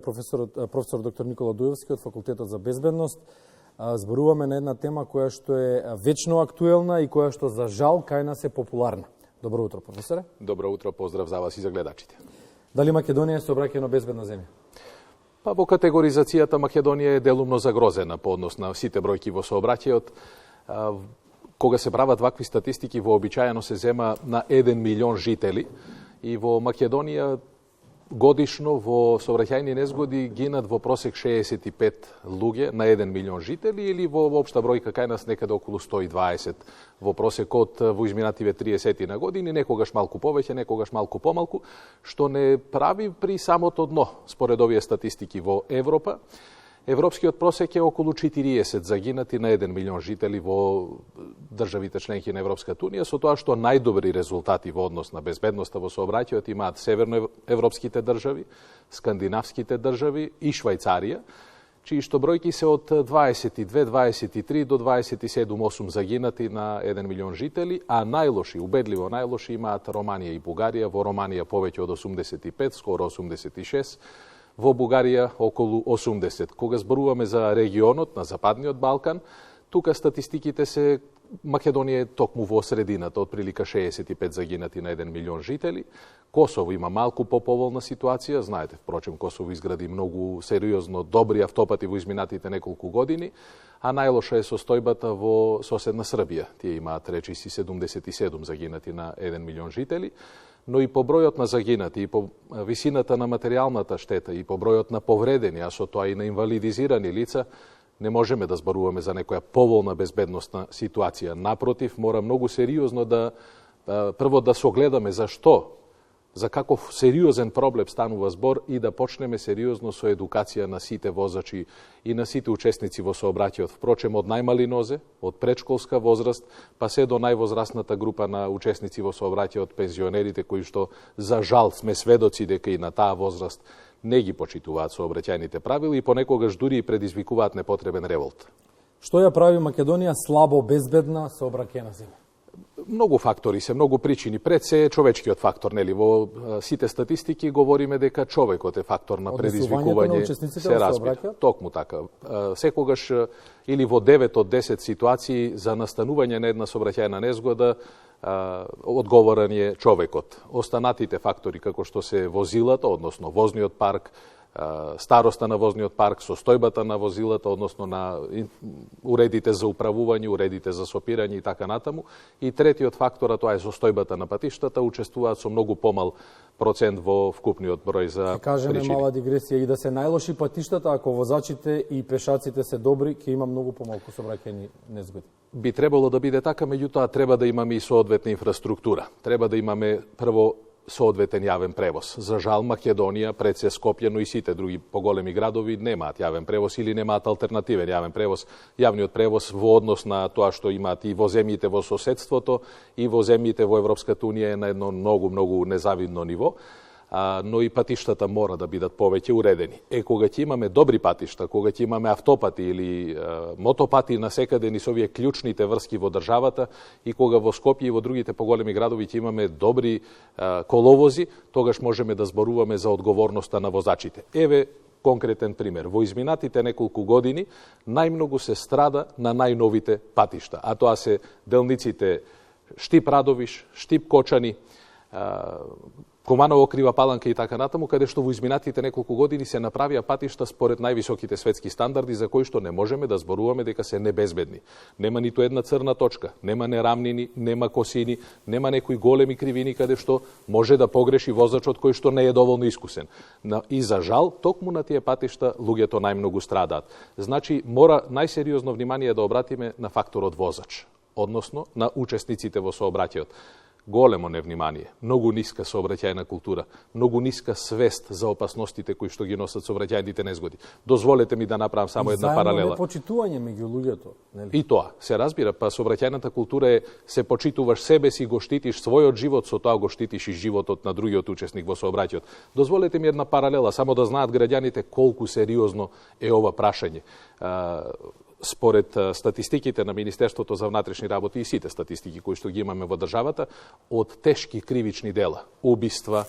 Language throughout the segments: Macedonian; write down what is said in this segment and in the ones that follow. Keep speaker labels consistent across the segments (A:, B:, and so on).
A: професор доктор Никола Дуевски од Факултетот за безбедност. Зборуваме на една тема која што е вечно актуелна и која што за жал кај нас е популарна. Добро утро, професоре.
B: Добро утро, поздрав за вас и за гледачите.
A: Дали Македонија е сообраќајно безбедна земја?
B: Па во категоризацијата Македонија е делумно загрозена по однос на сите бројки во сообраќајот. Кога се прават вакви статистики, вообичаено се зема на 1 милион жители и во Македонија годишно во сообраќајни незгоди гинат во просек 65 луѓе на 1 милион жители или во општа бројка кај нас некаде околу 120 во просекот во изминативе 30 на години, некогаш малку повеќе, некогаш малку помалку, што не прави при самото дно според овие статистики во Европа. Европскиот просек е околу 40 загинати на 1 милион жители во државите членки на Европската унија, со тоа што најдобри резултати во однос на безбедноста во сообраќајот имаат северноевропските држави, скандинавските држави и Швајцарија, чии што бројки се од 22, 23 до 27,8 загинати на 1 милион жители, а најлоши, убедливо најлоши имаат Романија и Бугарија, во Романија повеќе од 85, скоро 86, во Бугарија околу 80. Кога зборуваме за регионот на Западниот Балкан, тука статистиките се Македонија е токму во средината, од прилика 65 загинати на 1 милион жители. Косово има малку поповолна ситуација, знаете, впрочем, Косово изгради многу сериозно добри автопати во изминатите неколку години, а најлоша е состојбата во соседна Србија. Тие имаат речиси 77 загинати на 1 милион жители, но и по бројот на загинати, и по висината на материјалната штета, и по бројот на повредени, а со тоа и на инвалидизирани лица, не можеме да зборуваме за некоја поволна безбедносна ситуација. Напротив, мора многу сериозно да прво да согледаме за каков сериозен проблем станува збор и да почнеме сериозно со едукација на сите возачи и на сите учесници во сообраќајот. Впрочем, од најмали нозе, од предшколска возраст, па се до највозрастната група на учесници во сообраќајот, пензионерите, кои што за жал сме сведоци дека и на таа возраст не ги почитуваат сообраќајните правила и понекогаш дури и предизвикуваат непотребен револт.
A: Што ја прави Македонија слабо безбедна сообраќајна земја?
B: Многу фактори се, многу причини. Пред се е човечкиот фактор, нели? Во сите статистики говориме дека човекот е фактор на предизвикување. Се разбира. Токму така. Секогаш или во 9 од 10 ситуации за настанување на една сообраќајна незгода одговорен е човекот. Останатите фактори како што се возилата, односно возниот парк, староста на возниот парк, состојбата на возилата, односно на уредите за управување, уредите за сопирање и така натаму. И третиот фактор, тоа е состојбата на патиштата, учествуваат со многу помал процент во вкупниот број за причини.
A: Кажеме мала дигресија, и да се најлоши патиштата, ако возачите и пешаците се добри, ќе има многу помалку сообраќајни незгоди.
B: Би требало да биде така, меѓутоа треба да имаме и соодветна инфраструктура. Треба да имаме прво соодветен јавен превоз. За жал Македонија, пред се Скопје, но и сите други поголеми градови немаат јавен превоз или немаат алтернативен јавен превоз. Јавниот превоз во однос на тоа што имаат и во земјите во соседството и во земјите во Европската унија е на едно многу незавидно ниво, но и патиштата мора да бидат повеќе уредени. Кога ќе имаме добри патишта, кога ќе имаме автопати или мотопати насекаде низ овие клучните врски во државата и кога во Скопје и во другите поголеми градови ќе имаме добри коловози, тогаш можеме да зборуваме за одговорноста на возачите. Еве конкретен пример. Во изминатите неколку години најмногу се страда на најновите патишта, а тоа се делниците Штип-Радовиш, Штип-Кочани, Куманово, Крива Паланка и така натаму, каде што во изминатите неколку години се направија патишта според највисоките светски стандарди, за кои што не можеме да зборуваме дека се небезбедни. Нема ниту една црна точка, нема нерамнини, нема косини, нема некои големи кривини каде што може да погреши возачот кој што не е доволно искусен. И за жал, токму на тие патишта луѓето најмногу страдаат. Значи, мора најсериозно внимание да обратиме на факторот возач, односно на учесниците во сообраќајот. Големо невнимание, многу ниска сообраќајна култура, многу ниска свест за опасностите кои што ги носат сообраќајните незгоди. Дозволете ми да направам само една паралела.
A: Заедно непочитување меѓу луѓето, нели?
B: И тоа, се разбира, па сообраќајната култура е се почитуваш себе си, го штитиш својот живот, со тоа го штитиш и животот на другиот учесник во сообраќајот. Дозволете ми една паралела, само да знаат граѓаните колку сериозно е ова прашање. според статистиките на Министерството за внатрешни работи и сите статистики кои што ги имаме во државата, од тешки кривични дела, убиства,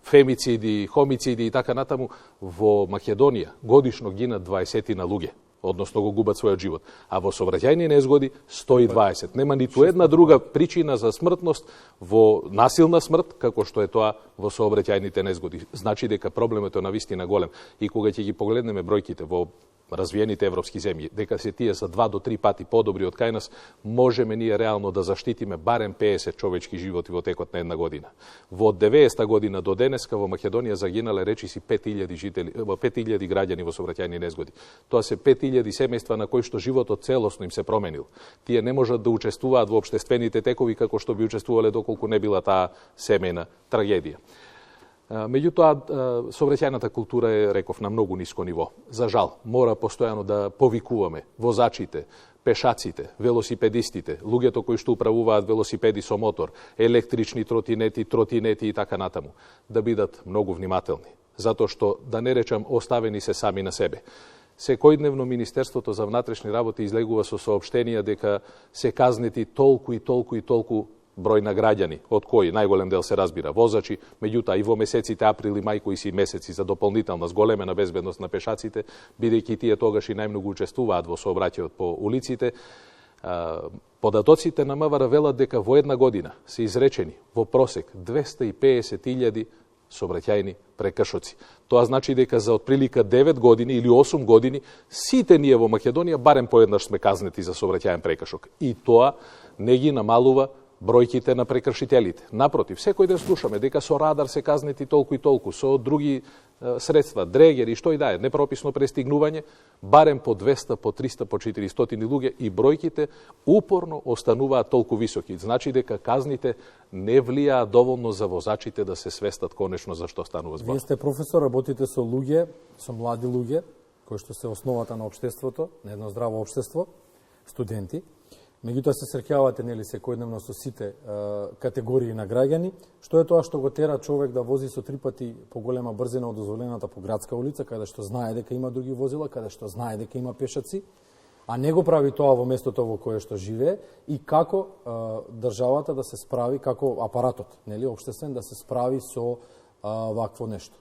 B: фемициди, хомициди и така натаму, во Македонија годишно гинат 20 на луѓе, односно го губат својот живот. А во сообраќајни незгоди 120. Нема ниту една друга причина за смртност во насилна смрт, како што е тоа во сообраќајните незгоди. Значи дека проблемот е навистина голем. И кога ќе ги погледнеме бројките во развиените европски земји, дека се тие за 2 до 3 пати подобри од кај нас, можеме ние реално да заштитиме барем 50 човечки животи во текот на една година. Во 90-та година до денеска во Македонија загинале речиси 5000 жители, 5000 граѓани во сообраќајни незгоди. Тоа се 5000 семејства на кои што животот целосно им се променил. Тие не можат да учествуваат во општествените текови како што би учествувале доколку не била таа семејна трагедија. Меѓутоа, сообраќајната култура е, реков, на многу ниско ниво. За жал, мора постојано да повикуваме возачите, пешаците, велосипедистите, луѓето кои што управуваат велосипеди со мотор, електрични тротинети и така натаму, да бидат многу внимателни. Затоа што, да не речам, оставени се сами на себе. Секојдневно Министерството за внатрешни работи излегува со соопштенија дека се казнети толку и толку број на граѓани, од кои најголем дел се разбира возачи, меѓутоа и во месеците април и мај кои си месеци за дополнителна зголемена безбедност на пешаците, бидејќи тие тогаш и најмногу учествуваат во сообраќајот по улиците. Податоците на МВР велат дека во една година се изречени во просек 250.000 сообраќајни прекршоци. Тоа значи дека за отприлика 9 години или 8 години сите ние во Македонија барем поеднаш сме казнети за сообраќајен прекршок. И тоа не ги намалува бројките на прекршителите. Напротив, секој ден слушаме дека со радар се казнети толку и толку, со други средства, дрегери, што и да е, непрописно престигнување, барем по 200, по 300, по 400 луѓе и бројките упорно остануваат толку високи. Значи дека казните не влијаат доволно за возачите да се свестат конечно за што станува збор.
A: Вие сте професор, работите со луѓе, со млади луѓе, кои што се основата на општеството, на едно здраво општество, студенти. Меѓутоа се среќавате нели секојдневно со сите категории на граѓани. Што е тоа што го тера човек да вози со 3 пати поголема брзина од дозволената по градска улица, каде што знае дека има други возила, каде што знае дека има пешаци, а не го прави тоа во местото во кое што живее, и како државата да се справи, како апаратот, нели, општествен да се справи со вакво нешто?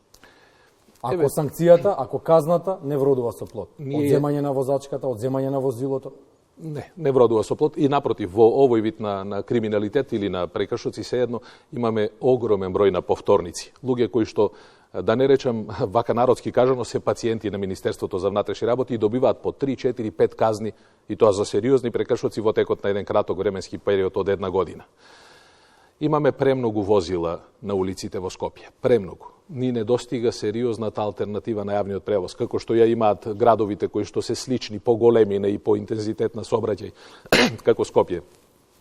A: Ако санкцијата, ако казната не вродува со плод, одземање на возачката, одземање на возилото?
B: Не вродува со плод и напротив, во овој вид на криминалитет или на прекршоци sejedno имаме огромен број на повторници. Луѓе кои што, да не речам вака народски кажано, се пациенти на Министерството за внатрешни работи и добиваат по 3, 4, 5 казни, и тоа за сериозни прекршоци во текот на еден краток временски период од една година. Имаме премногу возила на улиците во Скопје, премногу. Ни не достига сериозната алтернатива на јавниот превоз, како што ја имаат градовите кои што се слични по големина и по интензитет на сообраќај, како Скопје.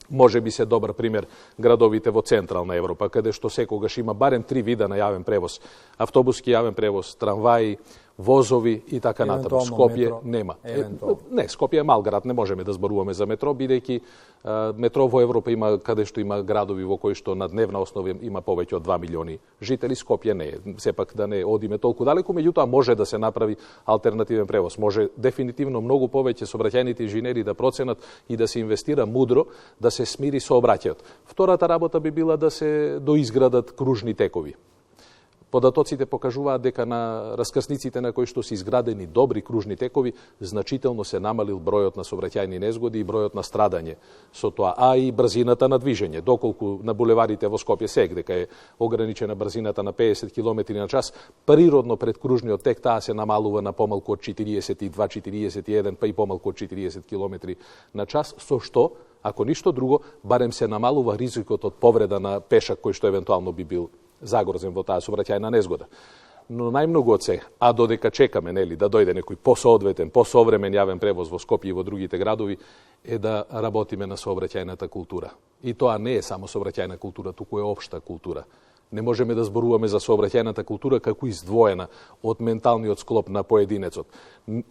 B: Може би се добар пример градовите во Централна Европа, каде што секогаш има барем 3 вида на јавен превоз. Автобуски јавен превоз, трамваи, возови и така натаму. Скопје метро, нема. Не, Скопје е мал град, не можеме да зборуваме за метро, бидејќи метро во Европа има каде што има градови во кои што на дневна основа има повеќе од 2 милиони жители, Скопје не е. Сепак да не одиме толку далеку, меѓутоа може да се направи алтернативен превоз. Може дефинитивно многу повеќе сообраќајните инженери да проценат и да се инвестира мудро, да се смири сообраќајот. Втората работа би била да се доизградат кружни текови. Податоците покажуваат дека на раскрсниците на кои што се изградени добри кружни текови, значително се намалил бројот на сообраќајни незгоди и бројот на страдање со тоа, а и брзината на движење. Доколку на булеварите во Скопје сега дека е ограничена брзината на 50 км на час, природно пред кружниот тек таа се намалува на помалку од 42, 41, па и помалку од 40 км на час, со што, ако ништо друго, барем се намалува ризикот од повреда на пешак кој што евентуално би бил загрозен во таа сообраќајна незгода. Но најмногу од сега, а додека чекаме нели да дојде некој посоодветен, посовремен јавен превоз во Скопје и во другите градови, е да работиме на сообраќајната култура. И тоа не е само сообраќајна култура, туку е општа култура. Не можеме да зборуваме за сообраќајната култура како издвоена од менталниот склоп на поединецот.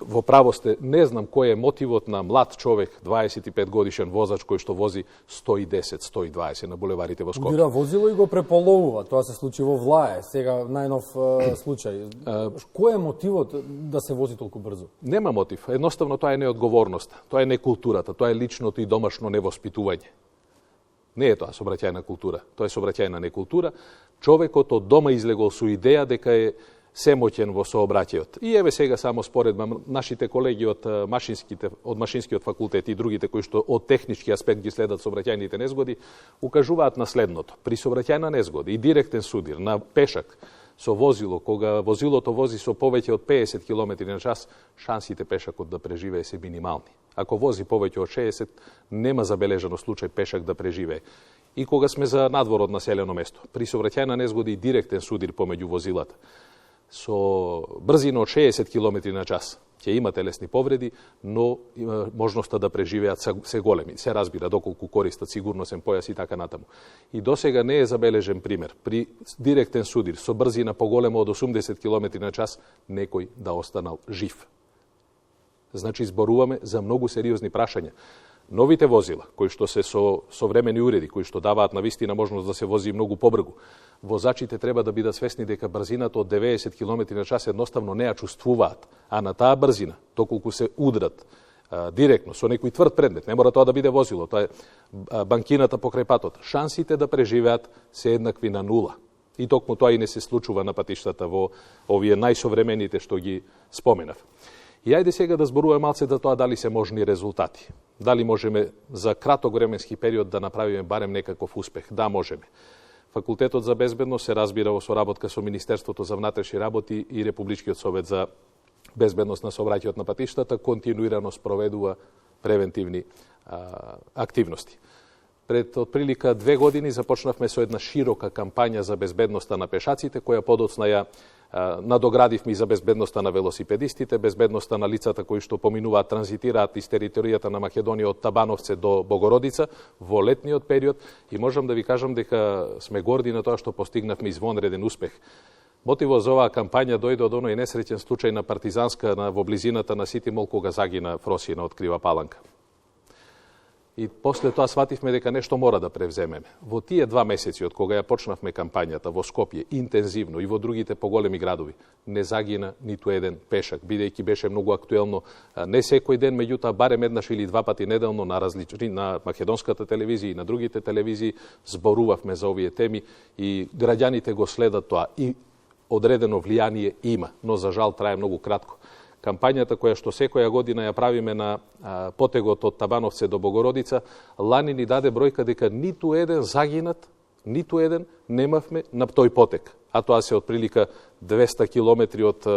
B: Во право сте, не знам кој е мотивот на млад човек, 25 годишен возач кој што вози 110-120 на булеварите во Скопје.
A: Удира возило и го преполовува. Тоа се случи во Влае, сега најнов случај. Кој е мотивот да се вози толку брзо?
B: Нема мотив. Едноставно тоа е неодговорност. Тоа е некултурата, тоа е личното и домашно невоспитување. Не е тоа сообраќајна култура, тоа е сообраќајна некултура. Човекот од дома излегол со идеја дека е семоќен во сообраќајот. И еве сега само споредба, нашите колеги од машинскиот факултет и другите кои што од технички аспект ги следат сообраќајните незгоди, укажуваат на следното. При сообраќајна незгода и директен судир на пешак со возило, кога возилото вози со повеќе од 50 км на час, шансите пешакот да преживее се минимални. Ако вози повеќе од 60, нема забележано случај пешак да преживее. И кога сме за надвор од населено место, при сообраќајна незгода и директен судир помеѓу возилата, со брзина од 60 км на час, ќе има телесни повреди, но можноста да преживеат се големи. Се разбира доколку користат сигурносен појас и така натаму. И досега не е забележен пример при директен судир со брзина поголема од 80 км на час некој да останал жив. Значи зборуваме за многу сериозни прашања. Новите возила, кои што се со современи уреди, кои што даваат на вистина можност да се вози многу побрзо, возачите треба да бидат свесни дека брзината од 90 км на час едноставно не ја чувствуваат, а на таа брзина, доколку се удрат директно со некој тврд предмет, не мора тоа да биде возило, тоа е банкината покрај патот, шансите да преживеат се еднакви на нула. И токму тоа и не се случува на патиштата во овие најсовремените што ги споменав. И ајде сега да зборуваме малце за тоа дали се можни резултати. Дали можеме за краток временски период да направиме барем некаков успех? Да, можеме. Факултетот за безбедност се разбира во соработка со Министерството за внатрешни работи и Републичкиот совет за безбедност на сообраќајот на патиштата континуирано спроведува превентивни активности. Пред отприлика 2 години започнавме со една широка кампања за безбедноста на пешаците, која подоцна ја надоградивме и за безбедноста на велосипедистите, безбедноста на лицата кои што поминуваат, транзитираат из територијата на Македонија од Табановце до Богородица во летниот период и можам да ви кажам дека сме горди на тоа што постигнавме извонреден успех. Мотивот за оваа кампања дојде од оној несреќен случај на партизанска во близината на Сити Мол кога загина Фросина од Крива Паланка. И после тоа свативме дека нешто мора да превземеме. Во тие 2 месеци од кога ја почнавме кампањата во Скопје, интензивно и во другите поголеми градови, не загина ниту еден пешак, бидејќи беше многу актуелно не секој ден, меѓутоа барем еднаш или 2 пати неделно на македонската телевизија и на другите телевизии зборувавме за овие теми и граѓаните го следат тоа и одредено влијание има, но за жал трае многу кратко. Кампањата која што секоја година ја правиме на потегот од Табановце до Богородица, лани ни даде бројка дека ниту еден загинат, ниту еден немавме на тој потек. А тоа се отприлика 200 километри од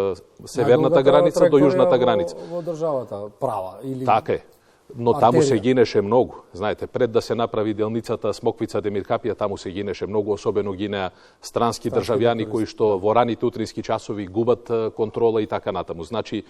B: северната граница до јужната граница.
A: Во државата права или
B: така е. Но таму се гинеше многу. Знаете, пред да се направи делницата Смоквица Демиркапија, таму се гинеше многу, особено гинеа странски државјани кои што во раните утрински часови губат контрола и така натаму. Значи,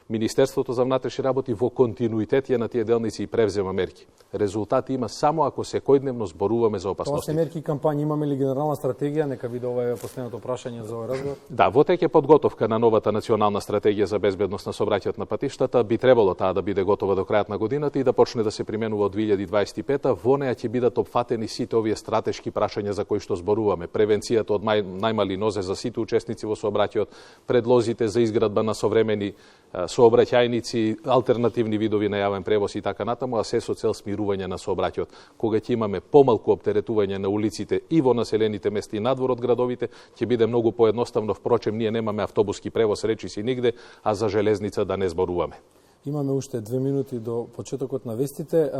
B: Министерството за внатрешни работи во континуитет ја на тие делници и превзема мерки. Резултати има само ако секојдневно зборуваме за опасности.
A: Тоа се мерки и кампањи, имаме ли генерална стратегија? Нека биде ова е последното прашање за овој разговор.
B: Да, во тек е подготовка на новата национална стратегија за безбедност на сообраќајот на патиштата. Би требало таа да биде готова до крајот на годината и да почне да се применува од 2025-та. Во неја ќе бидат опфатени сите овие стратешки прашања за кои што зборуваме. Превенцијата од најмали нозе за сите учесници во сообраќајот, предлозите за изградба на современи сообраќајници, алтернативни видови на јавен превоз и така натаму, а се со цел смирување на сообраќајот. Кога ќе имаме помалку оптеретување на улиците и во населените места и надвор од градовите, ќе биде многу поедноставно. Впрочем, ние немаме автобуски превоз речиси нигде, а за железница да не зборуваме.
A: Имаме уште 2 минути до почетокот на вестите.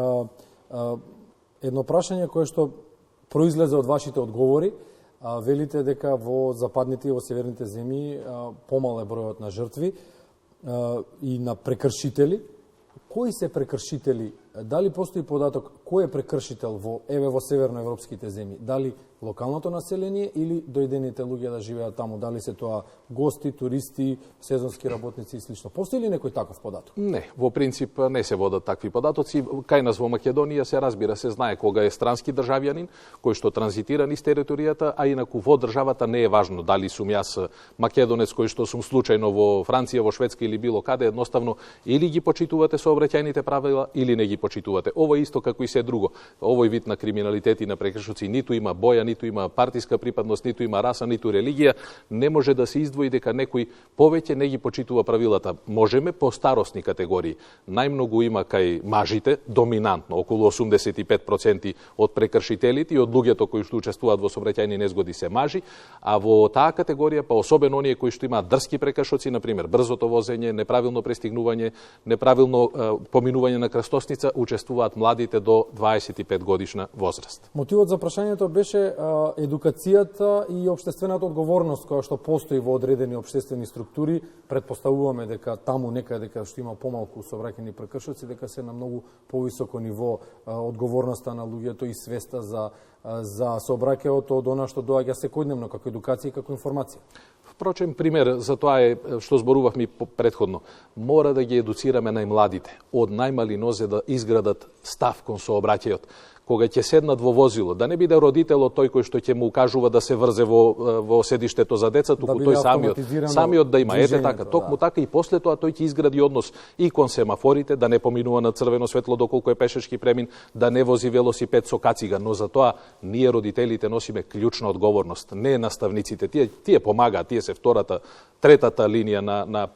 A: Едно прашање кое што произлезе од вашите одговори. Велите дека во западните и во северните земји помал е бројот на жртви и на прекршители. Кои се прекршители Дали постои податок кој е прекршител во северноевропските земји? Дали локалното население или дојдените луѓе да живеат таму? Дали се тоа гости, туристи, сезонски работници и слично? Постои ли некој таков податок?
B: Не, во принцип не се водат такви податоци. Кај нас во Македонија се разбира, се знае кога е странски државјанин, кој што транзитира низ територијата, а инаку во државата не е важно дали сум јас македонец кој што сум случајно во Франција, во Шведска или било каде, едноставно или ги почитувате сообраќајните правила или не ги почитувате. Ова исто како и се друго. Овој вид на криминалитет и на прекршоци ниту има боја, ниту има партиска припадност, ниту има раса, ниту религија. Не може да се издвои дека некој повеќе не ги почитува правилата. Можеме по старосни категории. Најмногу има кај мажите, доминантно, околу 85% од прекршителите и од луѓето кои што учествуваат во сообраќајни незгоди се мажи, а во таа категорија, па особено оние кои што имаат дрски прекршоци, на пример брзото возење, неправилно пристигнување, неправилно поминување на крстосница, учествуваат младите до 25 годишна возраст.
A: Мотивот за прашањето беше едукацијата и општествената одговорност која што постои во одредени општествени структури. Предпоставуваме дека таму некаде дека што има помалку сообраќајни прекршоци, дека се на многу повисоко ниво одговорноста на луѓето и свеста за сообраќајот од она што доаѓа секојдневно како едукација и како информација.
B: Впрочем, пример за тоа е што зборувавме предходно. Мора да ги едуцираме најмладите, од најмали нозе да изградат став кон сообраќајот. Кога ќе седнат во возило, да не биде родителот тој кој што ќе му укажува да се врзе во седиштето за деца, туку тој самиот да има. Ете така, токму така и после тоа тој ќе изгради однос и кон семафорите, да не поминува на црвено светло доколку е пешешки премин, да не вози велосипед со кацига, но за тоа ние родителите носиме клучна одговорност, не наставниците. Тие помагаат, тие се втората, третата линија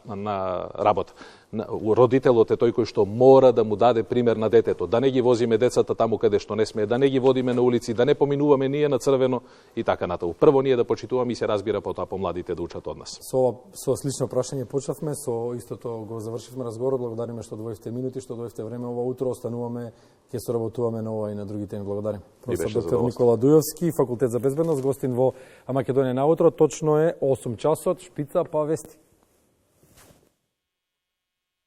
B: на работа. Родителот е тој кој што мора да му даде пример на детето, да не ги возиме децата таму каде што не смее, да не ги водиме на улици, да не поминуваме ние на црвено и така натаму. Прво ние да почитуваме и се разбира потоа помладите да учат од нас.
A: Со слично прашање почнавме, со истото го завршивме разговорот. Благодариме што дојдовте минути, што дојдовте време ова утро. Остануваме, ќе соработуваме на ова и на други теми. Благодарим. Професор доктор Никола Дујовски, Факултет за безбедност, гостин во Македонија на утро. Точно е 8 часот, шпица па вести.